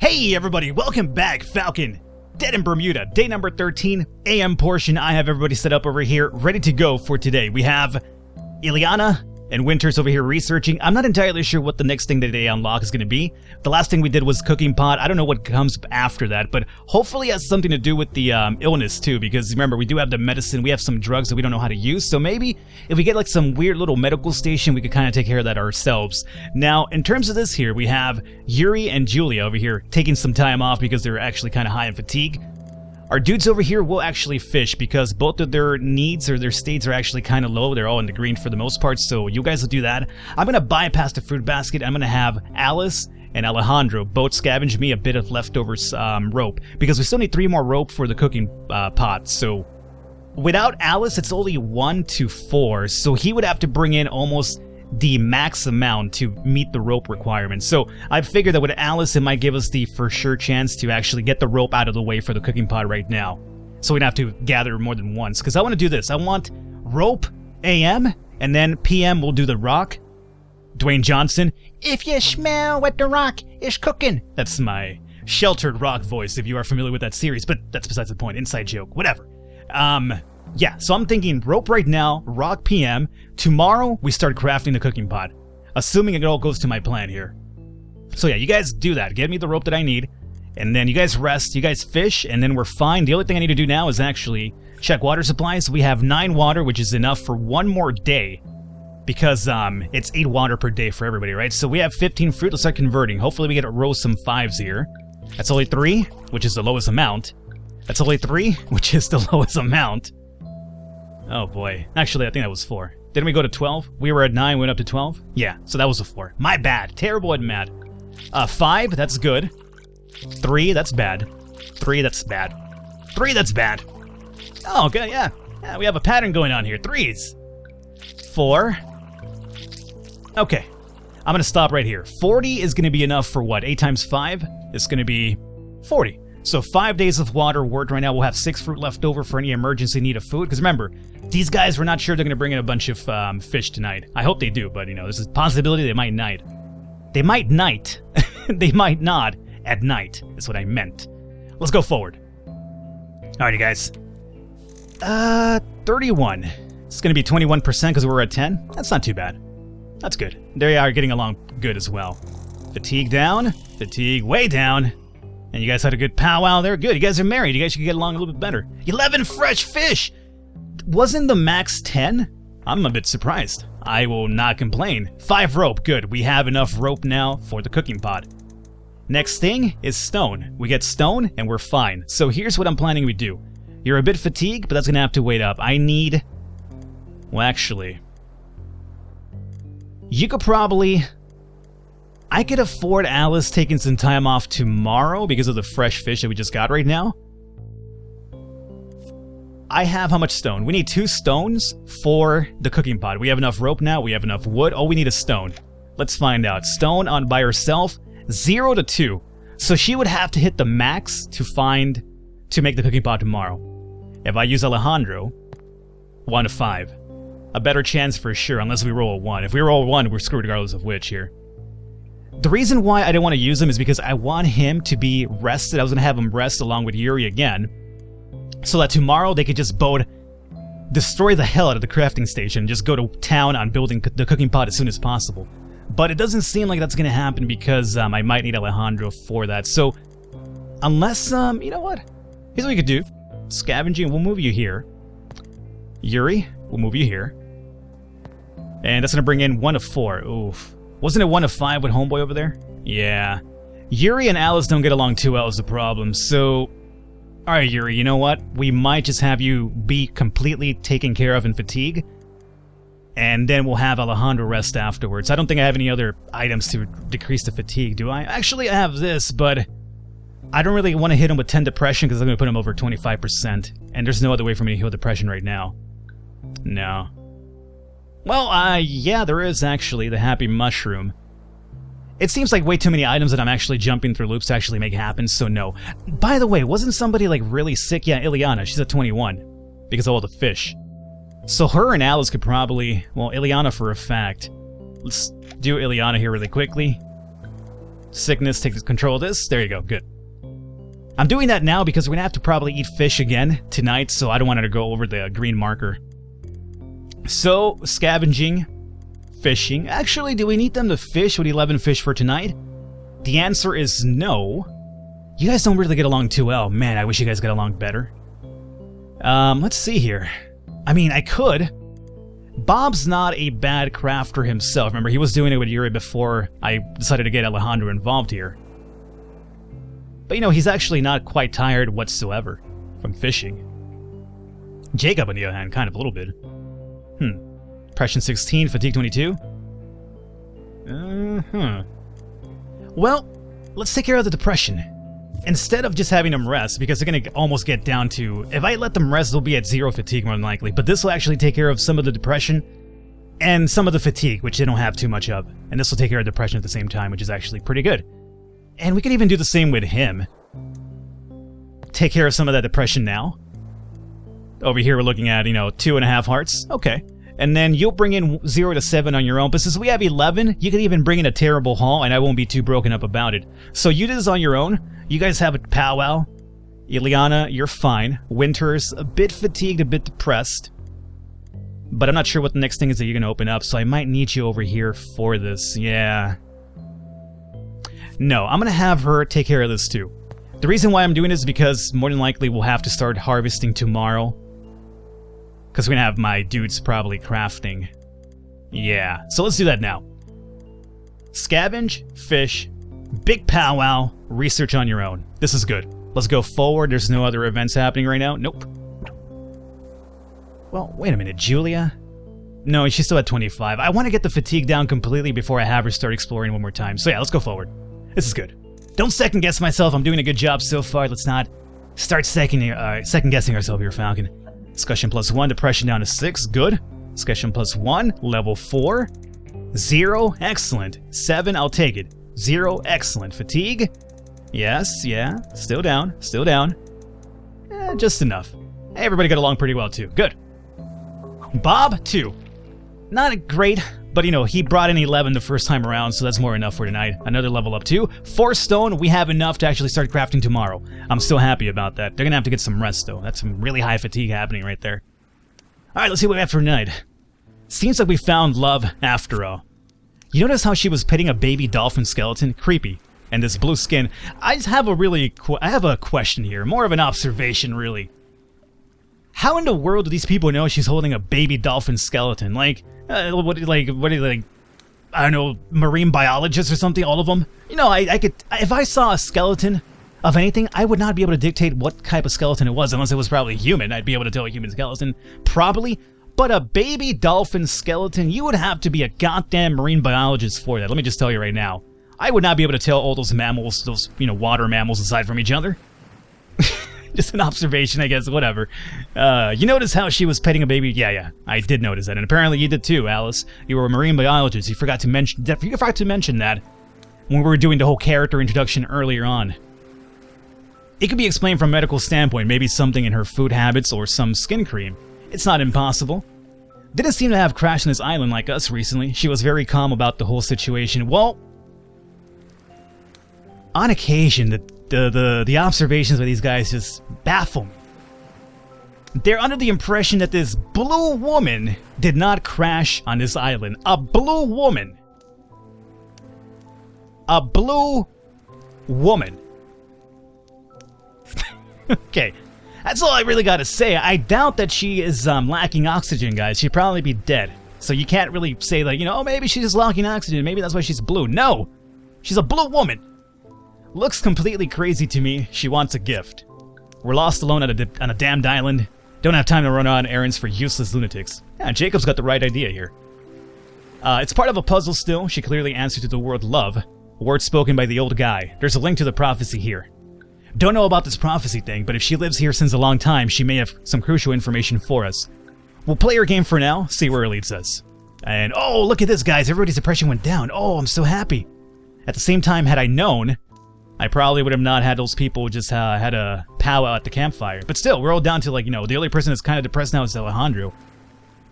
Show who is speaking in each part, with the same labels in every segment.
Speaker 1: Hey everybody, welcome back, Falcon. Dead in Bermuda, day number 13, AM portion. I have everybody set up over here, ready to go for today. We have Ileana and Winter's over here researching. I'm not entirely sure what the next thing today unlock is going to be. The last thing we did was cooking pot. I don't know what comes after that, but hopefully it has something to do with the illness too, because remember, we do have the medicine, we have some drugs that we don't know how to use, so maybe if we get like some weird little medical station, we could kind of take care of that ourselves. Now, in terms of this here, we have Yuri and Julia over here taking some time off because they're actually kind of high in fatigue. Our dudes over here will actually fish because both of their needs or their states are actually kind of low. They're all in the green for the most part, so you guys will do that. I'm going to bypass the fruit basket. I'm going to have Alice and Alejandro both scavenge me a bit of leftover rope because we still need 3 more rope for the cooking pot. So without Alice, it's only 1 to 4, so he would have to bring in almost the max amount to meet the rope requirement. So I figured that with Alice, it might give us the for sure chance to actually get the rope out of the way for the cooking pot right now. So we'd have to gather more than once. Because I want to do this. I want rope AM, and then PM we'll do the rock. Dwayne Johnson, if you smell what the rock is cooking. That's my sheltered rock voice if you are familiar with that series, but that's besides the point. Inside joke, whatever. Yeah, so I'm thinking rope right now, rock PM. Tomorrow, we start crafting the cooking pot. Assuming it all goes to my plan here. So yeah, you guys do that. Get me the rope that I need. And then you guys rest, you guys fish, and then we're fine. The only thing I need to do now is actually check water supplies. We have 9 water, which is enough for 1 more day. Because it's 8 water per day for everybody, right? So we have 15 fruit. Let's start converting. Hopefully we get to roll some 5s here. That's only 3, which is the lowest amount. That's only 3, which is the lowest amount. Oh boy. Actually, I think that was 4. Didn't we go to 12? We were at 9, went up to 12? Yeah, so that was a 4. My bad. Terrible and mad. 5, that's good. 3, that's bad. 3, that's bad. 3, that's bad. Oh, okay, yeah. Yeah, we have a pattern going on here. 3s. 4. Okay. I'm gonna stop right here. 40 is gonna be enough for what? 8 times 5? It's gonna be 40. So 5 days of water worked right now. We'll have 6 fruit left over for any emergency need of food. Because remember, these guys, we're not sure they're going to bring in a bunch of fish tonight. I hope they do, but you know, there's a possibility they might not. They might not. They might not at night, is what I meant. Let's go forward. Alrighty, guys. 31. It's going to be 21% because we're at 10. That's not too bad. That's good. They are getting along good as well. Fatigue down. Fatigue way down. And you guys had a good powwow there. Good. You guys are married. You guys should get along a little bit better. 11 fresh fish! Wasn't the max 10? I'm a bit surprised. I will not complain. 5 rope. Good. We have enough rope now for the cooking pot. Next thing is stone. We get stone and we're fine. So here's what I'm planning to do. You're a bit fatigued, but that's going to have to wait up. I need... Well, actually... You could probably... I could afford Alice taking some time off tomorrow because of the fresh fish that we just got right now. I have how much stone? We need 2 stones for the cooking pot. We have enough rope now. We have enough wood. Oh, we need a stone. Let's find out. Stone on by herself, 0 to 2. So she would have to hit the max to make the cooking pot tomorrow. If I use Alejandro, 1 to 5. A better chance for sure, unless we roll a 1. If we roll a 1, we're screwed regardless of which here. The reason why I didn't want to use him is because I want him to be rested. I was going to have him rest along with Yuri again, so that tomorrow they could just destroy the hell out of the crafting station and just go to town on building the cooking pot as soon as possible. But it doesn't seem like that's going to happen because I might need Alejandro for that. So, unless, you know what? Here's what we could do. Scavenging, we'll move you here. Yuri, we'll move you here. And that's going to bring in 1 of 4. Oof. Wasn't it 1 of 5 with Homeboy over there? Yeah. Yuri and Alice don't get along too well is the problem, so... Alright, Yuri, you know what? We might just have you be completely taken care of in fatigue. And then we'll have Alejandro rest afterwards. I don't think I have any other items to decrease the fatigue, do I? Actually, I have this, but... I don't really want to hit him with 10 depression because I'm going to put him over 25%. And there's no other way for me to heal depression right now. No. Well, yeah, there is actually the happy mushroom. It seems like way too many items that I'm actually jumping through loops to actually make happen, so no. By the way, wasn't somebody like really sick? Yeah, Ileana, she's at 21 because of all the fish. So her and Alice could probably, well, Ileana for a fact. Let's do Ileana here really quickly. Sickness, take control of this. There you go, good. I'm doing that now because we're gonna have to probably eat fish again tonight, so I don't want her to go over the green marker. So, scavenging, fishing. Actually, do we need them to fish with 11 fish for tonight? The answer is no. You guys don't really get along too well. Man, I wish you guys got along better. Let's see here. I mean, I could. Bob's not a bad crafter himself. Remember, he was doing it with Yuri before I decided to get Alejandro involved here. But, you know, he's actually not quite tired whatsoever from fishing. Jacob, on the other hand, kind of a little bit. Depression 16, fatigue 22. Well, let's take care of the depression. Instead of just having them rest, because they're going to almost get down to... If I let them rest, they'll be at 0 fatigue more than likely. But this will actually take care of some of the depression and some of the fatigue, which they don't have too much of. And this will take care of depression at the same time, which is actually pretty good. And we can even do the same with him. Take care of some of that depression now. Over here we're looking at, you know, 2.5 hearts. Okay. And then you'll bring in 0 to 7 on your own. But since we have 11, you can even bring in a terrible haul, and I won't be too broken up about it. So you do this on your own. You guys have a powwow. Ileana, you're fine. Winter's a bit fatigued, a bit depressed. But I'm not sure what the next thing is that you're going to open up, so I might need you over here for this. Yeah. No, I'm going to have her take care of this too. The reason why I'm doing this is because more than likely we'll have to start harvesting tomorrow. Because we're going to have my dudes probably crafting. Yeah, so let's do that now. Scavenge, fish, big powwow, research on your own. This is good. Let's go forward. There's no other events happening right now. Nope. Well, wait a minute, Julia? No, she's still at 25. I want to get the fatigue down completely before I have her start exploring one more time. So yeah, let's go forward. This is good. Don't second guess myself. I'm doing a good job so far. Let's not start second guessing ourselves here, Falcon. Discussion +1, depression down to 6. Good. Discussion +1, level 4. 0, excellent. 7, I'll take it. 0, excellent. Fatigue? Yes, yeah. Still down, still down. Just enough. Hey, everybody got along pretty well too. Good. Bob, 2. Not great, but you know, he brought in 11 the first time around, so that's more enough for tonight. Another level up 2. 4 stone, we have enough to actually start crafting tomorrow. I'm still happy about that. They're gonna have to get some rest though. That's some really high fatigue happening right there. Alright, let's see what we have for tonight. Seems like we found love after all. You notice how she was petting a baby dolphin skeleton? Creepy. And this blue skin. I just have a question here. More of an observation, really. How in the world do these people know she's holding a baby dolphin skeleton? Like, what are they, like, I don't know, marine biologists or something, all of them? You know, I could, if I saw a skeleton of anything, I would not be able to dictate what type of skeleton it was, unless it was probably human. I'd be able to tell a human skeleton, probably. But a baby dolphin skeleton, you would have to be a goddamn marine biologist for that. Let me just tell you right now. I would not be able to tell all those mammals, those, you know, water mammals aside from each other. Just an observation, I guess, whatever. You notice how she was petting a baby? Yeah, I did notice that. And apparently you did too, Alice. You were a marine biologist. You forgot to mention that when we were doing the whole character introduction earlier on. It could be explained from a medical standpoint, maybe something in her food habits or some skin cream. It's not impossible. Didn't seem to have crashed on this island like us recently. She was very calm about the whole situation. Well, on occasion, the observations of these guys just baffle me. They're under the impression that this blue woman did not crash on this island. A blue woman. A blue woman. Okay. That's all I really gotta say. I doubt that she is lacking oxygen, guys. She'd probably be dead. So you can't really say, like, you know, oh, maybe she's just lacking oxygen. Maybe that's why she's blue. No! She's a blue woman. Looks completely crazy to me. She wants a gift. We're lost alone on a damned island. Don't have time to run on errands for useless lunatics. Yeah, Jacob's got the right idea here. It's part of a puzzle still. She clearly answered to the word love. A word spoken by the old guy. There's a link to the prophecy here. Don't know about this prophecy thing, but if she lives here since a long time, she may have some crucial information for us. We'll play her game for now, see where it leads us. And, oh, look at this, guys. Everybody's depression went down. Oh, I'm so happy. At the same time, had I known, I probably would have not had those people just had a powwow at the campfire. But still, we're all down to, like, you know, the only person that's kind of depressed now is Alejandro.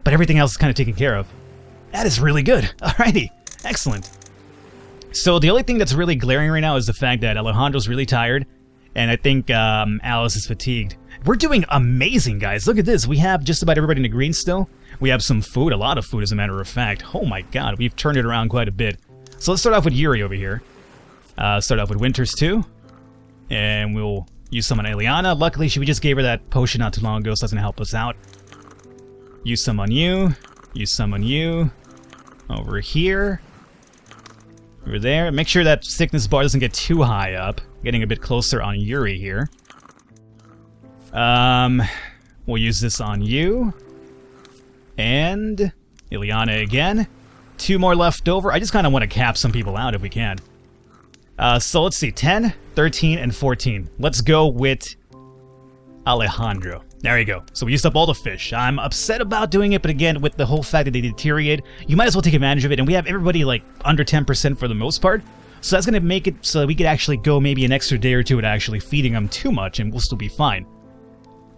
Speaker 1: But everything else is kind of taken care of. That is really good. Alrighty. Excellent. So the only thing that's really glaring right now is the fact that Alejandro's really tired, and I think Alice is fatigued. We're doing amazing, guys. Look at this. We have just about everybody in the green still. We have some food, a lot of food as a matter of fact. Oh my god, we've turned it around quite a bit. So let's start off with Yuri over here. Start off with Winters too. And we'll use some on Ileana. Luckily, we just gave her that potion not too long ago, so that's gonna help us out. Use some on you. Use some on you. Over here. Over there. Make sure that sickness bar doesn't get too high up. Getting a bit closer on Yuri here. We'll use this on you. And Ileana again. 2 more left over. I just kind of want to cap some people out if we can. So let's see. 10, 13, and 14. Let's go with Alejandro. There you go. So we used up all the fish. I'm upset about doing it, but again, with the whole fact that they deteriorate, you might as well take advantage of it. And we have everybody like under 10% for the most part. So that's going to make it so that we could actually go maybe an extra day or two without actually feeding them too much, and we'll still be fine.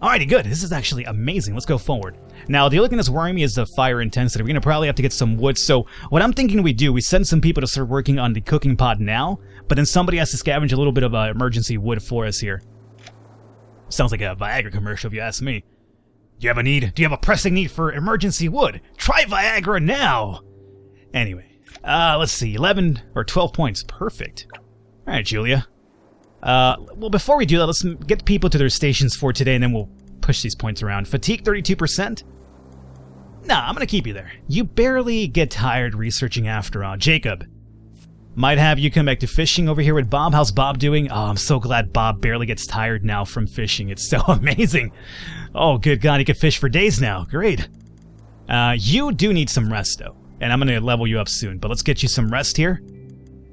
Speaker 1: Alrighty, good. This is actually amazing. Let's go forward. Now, the only thing that's worrying me is the fire intensity. We're going to probably have to get some wood. So what I'm thinking we do, we send some people to start working on the cooking pot now, but then somebody has to scavenge a little bit of emergency wood for us here. Sounds like a Viagra commercial if you ask me. Do you have a need? Do you have a pressing need for emergency wood? Try Viagra now! Anyway, let's see. 11 or 12 points. Perfect. Alright, Julia. Well, before we do that, let's get people to their stations for today, and then we'll push these points around. Fatigue, 32%? Nah, I'm gonna keep you there. You barely get tired researching after all. Jacob, might have you come back to fishing over here with Bob. How's Bob doing? Oh, I'm so glad Bob barely gets tired now from fishing. It's so amazing. Oh, good God, he can fish for days now. Great. You do need some rest, though, and I'm gonna level you up soon, but let's get you some rest here.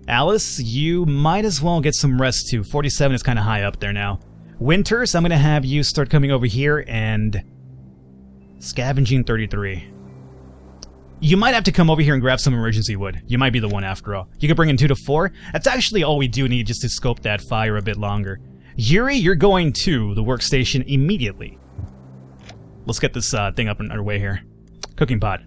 Speaker 1: Alice, you might as well get some rest too. 47 is kind of high up there now. Winters, I'm going to have you start coming over here and scavenging 33. You might have to come over here and grab some emergency wood. You might be the one after all. You can bring in 2 to 4. That's actually all we do need just to scope that fire a bit longer. Yuri, you're going to the workstation immediately. Let's get this thing up and underway here. Cooking pot.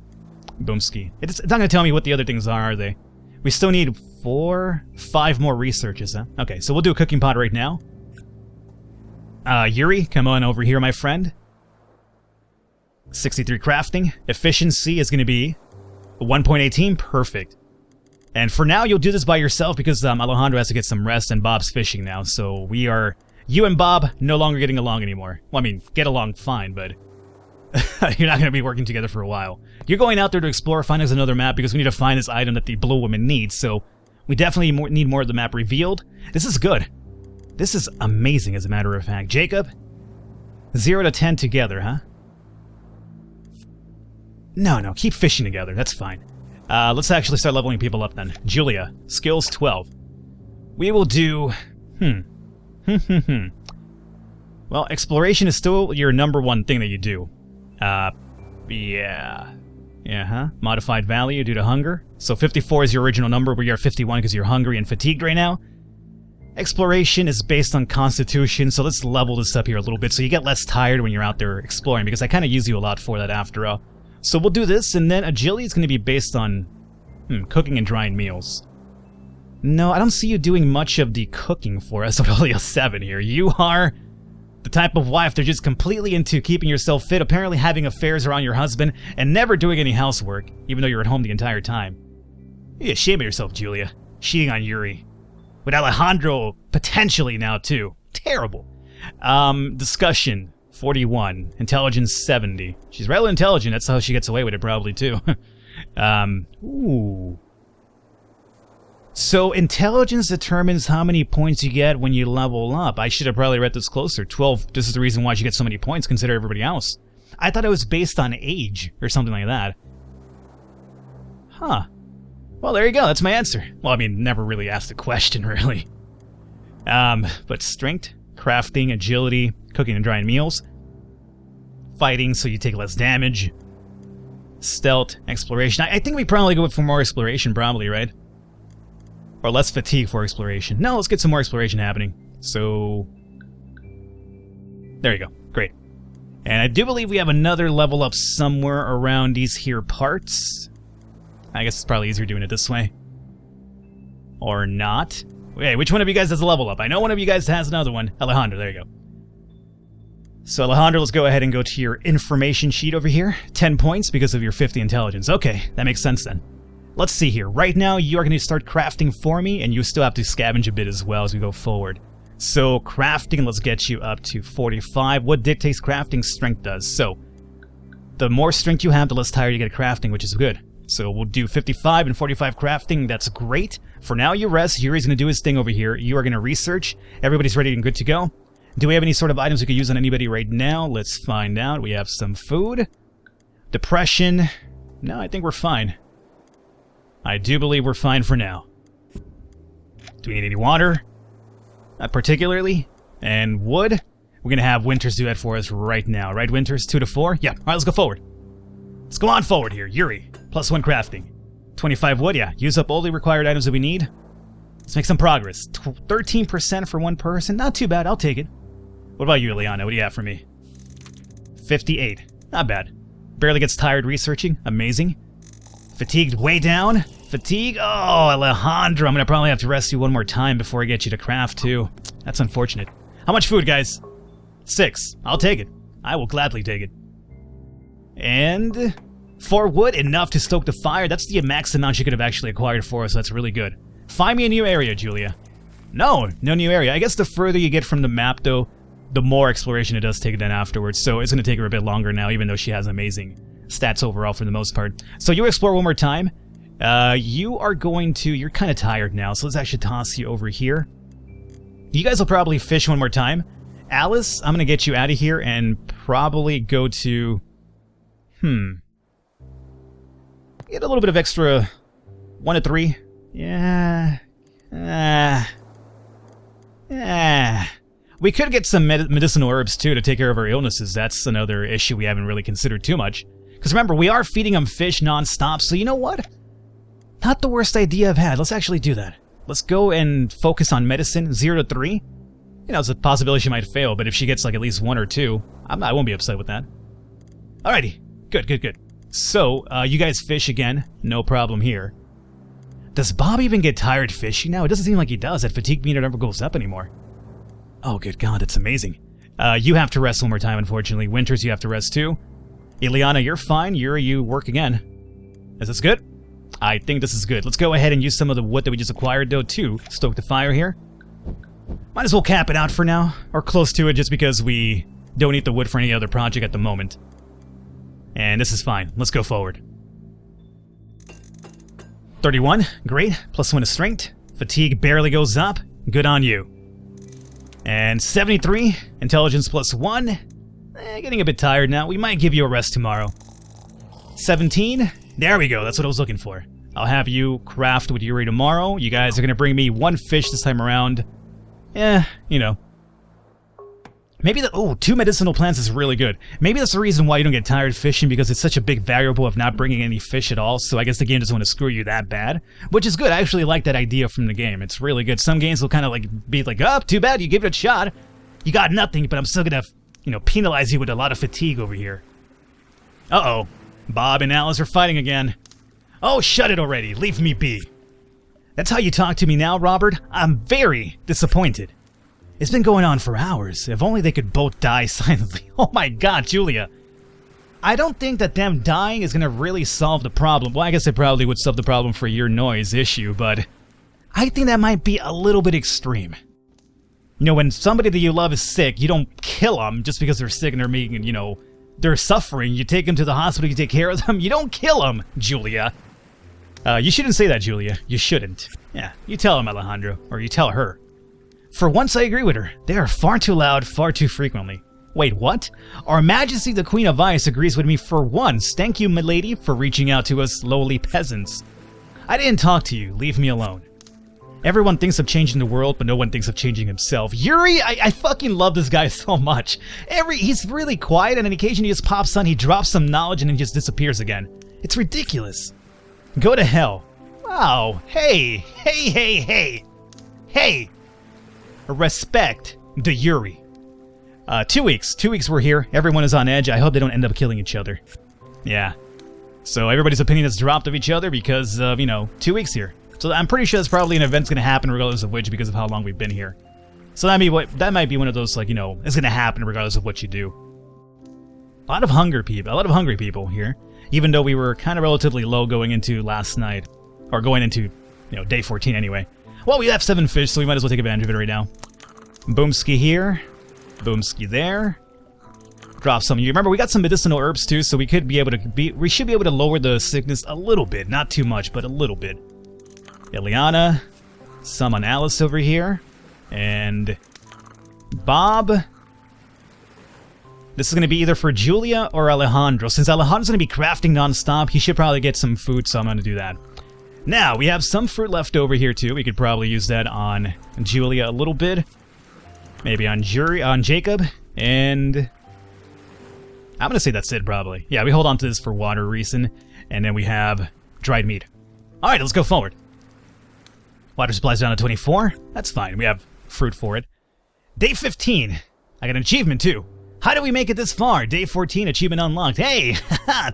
Speaker 1: Boomski. It's not going to tell me what the other things are they? We still need 5 more researches, huh? Okay, so we'll do a cooking pot right now. Yuri, come on over here, my friend. 63 crafting. Efficiency is going to be 1.18. Perfect. And for now, you'll do this by yourself because Alejandro has to get some rest and Bob's fishing now. So we are, you and Bob, no longer getting along anymore. Well, I mean, get along fine, but you're not going to be working together for a while. You're going out there to explore, find us another map because we need to find this item that the Blue Woman needs. So we definitely need more of the map revealed. This is good. This is amazing, as a matter of fact. Jacob, 0 to 10 together, huh? No, keep fishing together. That's fine. Let's actually start leveling people up then. Julia, skills 12. We will do... Well, exploration is still your #1 thing that you do. Yeah, huh? Modified value due to hunger. So 54 is your original number, but you're 51 because you're hungry and fatigued right now. Exploration is based on constitution, so let's level this up here a little bit so you get less tired when you're out there exploring, because I kind of use you a lot for that after all. So we'll do this, and then agility is going to be based on cooking and drying meals. No, I don't see you doing much of the cooking for us with only a 7 here. You are the type of wife that's just completely into keeping yourself fit, apparently having affairs around your husband, and never doing any housework, even though you're at home the entire time. You're ashamed of yourself, Julia. Cheating on Yuri. With Alejandro potentially now, too. Terrible. Discussion, 41. Intelligence, 70. She's rather intelligent. That's how she gets away with it, probably, too. Ooh. So, intelligence determines how many points you get when you level up. I should have probably read this closer. 12, this is the reason why she gets so many points, consider everybody else. I thought it was based on age, or something like that. Huh. Well, there you go, that's my answer. Well, I mean, never really asked a question, really. But strength, crafting, agility, cooking and drying meals, fighting so you take less damage, stealth, exploration. I think we probably go for more exploration, probably, right? Or less fatigue for exploration. No, let's get some more exploration happening. So, there you go. Great. And I do believe we have another level up somewhere around these here parts. I guess it's probably easier doing it this way. Or not. Wait, which one of you guys has a level up? I know one of you guys has another one. Alejandro, there you go. So Alejandro, let's go ahead and go to your information sheet over here. 10 points because of your 50 intelligence. Okay, that makes sense then. Let's see here. Right now, you are going to start crafting for me, and you still have to scavenge a bit as well as we go forward. So crafting, let's get you up to 45. What dictates crafting? Strength does. So the more strength you have, the less tired you get at crafting, which is good. So we'll do 55 and 45 crafting. That's great. For now, you rest. Yuri's going to do his thing over here. You are going to research. Everybody's ready and good to go. Do we have any sort of items we could use on anybody right now? Let's find out. We have some food. Depression. No, I think we're fine. I do believe we're fine for now. Do we need any water? Not particularly. And wood? We're going to have Winters do that for us right now. Right, Winters? 2 to 4? Yeah. All right, let's go forward. Let's go on forward here. Yuri. +1 crafting. 25 wood, yeah. Use up all the required items that we need. Let's make some progress. 13% for one person. Not too bad. I'll take it. What about you, Ileana? What do you have for me? 58. Not bad. Barely gets tired researching. Amazing. Fatigued way down. Fatigue? Oh, Alejandro. I'm going to probably have to rest you one more time before I get you to craft, too. That's unfortunate. How much food, guys? 6. I'll take it. I will gladly take it. And 4 wood, enough to stoke the fire. That's the max amount you could have actually acquired for us. So that's really good. Find me a new area, Julia. No new area. I guess the further you get from the map, though, the more exploration it does take then afterwards. So it's going to take her a bit longer now, even though she has amazing stats overall for the most part. So you explore one more time. You are going to... You're kind of tired now, so let's actually toss you over here. You guys will probably fish one more time. Alice, I'm going to get you out of here and probably go to... Get a little bit of extra 1 to 3. Yeah. We could get some medicinal herbs, too, to take care of our illnesses. That's another issue we haven't really considered too much. Because remember, we are feeding them fish non-stop, so you know what? Not the worst idea I've had. Let's actually do that. Let's go and focus on medicine, 0 to 3. You know, it's a possibility she might fail, but if she gets like at least 1 or 2, I won't be upset with that. Alrighty. Good. So, you guys fish again. No problem here. Does Bob even get tired fishing now? It doesn't seem like he does. That fatigue meter never goes up anymore. Oh, good God, that's amazing. You have to rest one more time, unfortunately. Winters, you have to rest too. Ileana, you're fine. You work again. Is this good? I think this is good. Let's go ahead and use some of the wood that we just acquired, though, to stoke the fire here. Might as well cap it out for now, or close to it, just because we don't need the wood for any other project at the moment. And this is fine. Let's go forward. 31. Great. +1 is strength. Fatigue barely goes up. Good on you. And 73. Intelligence +1. Getting a bit tired now. We might give you a rest tomorrow. 17. There we go. That's what I was looking for. I'll have you craft with Yuri tomorrow. You guys are going to bring me 1 fish this time around. You know. Maybe the... Oh, 2 medicinal plants is really good. Maybe that's the reason why you don't get tired fishing, because it's such a big variable of not bringing any fish at all, so I guess the game doesn't want to screw you that bad. Which is good. I actually like that idea from the game. It's really good. Some games will kind of like be like, oh, too bad, you give it a shot. You got nothing, but I'm still going to, you know, penalize you with a lot of fatigue over here. Uh-oh. Bob and Alice are fighting again. Oh, shut it already. Leave me be. That's how you talk to me now, Robert? I'm very disappointed. It's been going on for hours. If only they could both die silently. Oh my God, Julia. I don't think that them dying is going to really solve the problem. Well, I guess it probably would solve the problem for your noise issue, but I think that might be a little bit extreme. You know, when somebody that you love is sick, you don't kill them just because they're sick and they're making, you know, they're suffering. You take them to the hospital, you take care of them. You don't kill them, Julia. You shouldn't say that, Julia. You shouldn't. Yeah, you tell him, Alejandro, or you tell her. For once, I agree with her. They are far too loud, far too frequently. Wait, what? Our Majesty the Queen of Ice agrees with me for once. Thank you, milady, for reaching out to us lowly peasants. I didn't talk to you. Leave me alone. Everyone thinks of changing the world, but no one thinks of changing himself. Yuri, I fucking love this guy so much. He's really quiet, and on occasion he just pops on, he drops some knowledge, and then just disappears again. It's ridiculous. Go to hell. Wow. Hey. Respect the Yuri. 2 weeks. 2 weeks we're here. Everyone is on edge. I hope they don't end up killing each other. Yeah. So everybody's opinion has dropped of each other because of, you know, 2 weeks here. So I'm pretty sure that's probably an event's going to happen regardless of which, because of how long we've been here. So that might be one of those, like, you know, it's going to happen regardless of what you do. A lot of hungry people here, even though we were kind of relatively low going into last night, or going into, you know, day 14 anyway. Well, we have 7 fish, so we might as well take advantage of it right now. Boomski here, boomski there. Drop some. You remember we got some medicinal herbs too, so we should be able to lower the sickness a little bit, not too much, but a little bit. Ileana, some on Alice over here, and Bob. This is going to be either for Julia or Alejandro. Since Alejandro's going to be crafting non-stop, he should probably get some food, so I'm going to do that. Now, we have some fruit left over here too. We could probably use that on Julia a little bit. Maybe on Jacob, and I'm going to say that's it, probably. Yeah, we hold on to this for water reason, and then we have dried meat. Alright, let's go forward. Water supply's down to 24. That's fine, we have fruit for it. Day 15. I got an achievement, too. How did we make it this far? Day 14, achievement unlocked. Hey!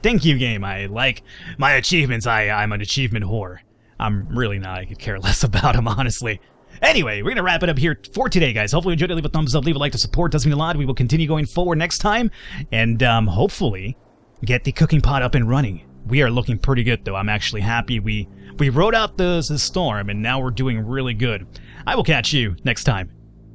Speaker 1: Thank you, game. I like my achievements. I'm an achievement whore. I'm really not. I could care less about them, honestly. Anyway, we're going to wrap it up here for today, guys. Hopefully you enjoyed it. Leave a thumbs up, leave a like to support. Does mean a lot. We will continue going forward next time. And hopefully get the cooking pot up and running. We are looking pretty good, though. I'm actually happy. We rode out the storm, and now we're doing really good. I will catch you next time.